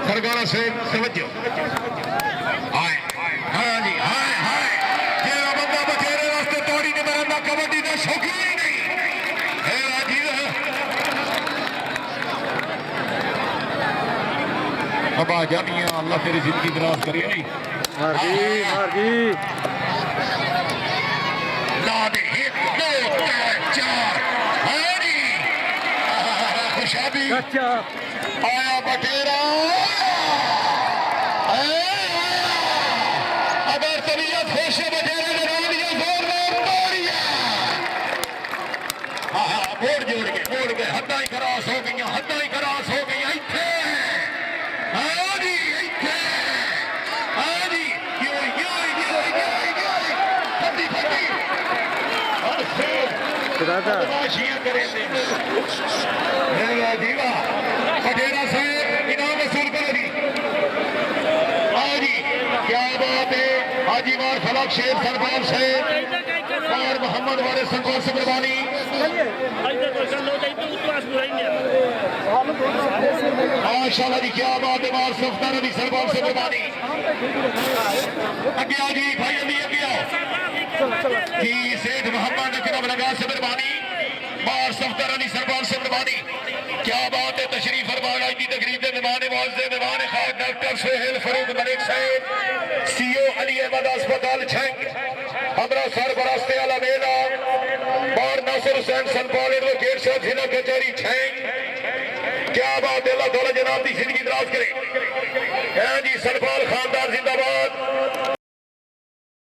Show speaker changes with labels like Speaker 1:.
Speaker 1: सरगाना से तवज्जो हाय हाँ जी हाय हाय जेड़ा बंदा बचेरे रास्ते तोड़ी ने मेरा कबड्डी का शौकीन ही नहीं है राजीव अब आ जानिया अल्लाह तेरी जिंदगी दराज करे नहीं
Speaker 2: मार दी
Speaker 1: ला दे 1 2 3 4 हाँ जी खुशाबी
Speaker 2: अच्छा
Speaker 1: आया बटेरा अगर तबीयत होश बटेरे लगा दिया जोरदार तोड़िया हाँ बोर्ड जोड़ गए हद्दा ही खरास हो गई इत्थे हाँ जी इत्थे हाँ जी बदमाशियां करे दीवा बटेरा साहब इनाम वसूल करो जी हाँ जी क्या बात है हाजी वार फलक शेर सरदार साहब और मोहम्मद वाले संकोर से मेहरबानी माशाल्लाह जी क्या बात है वार सफ्तार अली सरदार से मेहरबानी अगे आओ जी भाई अली अगे आओ जी सेठ मोहम्मद नकरम लगा से मेहरबानी बार सफ्तार अली सरदार से मेहरबानी क्या बात है तशरीफ फरमान आज की तकरीब के मेहमान मुअज़्ज़ज़ मेहमान खास डॉक्टर सुहेल फरूक मलिक साहब सीओ अली अहमद अस्पताल छंग हमरा सरबरास्ते आला मेला और नासिर हुसैन सनपाल एडवोकेट साहब जिला कचहरी छंग क्या बात है अल्लाह ताला जनाब की जिंदगी दराज करे हैं जी सनपाल खानदार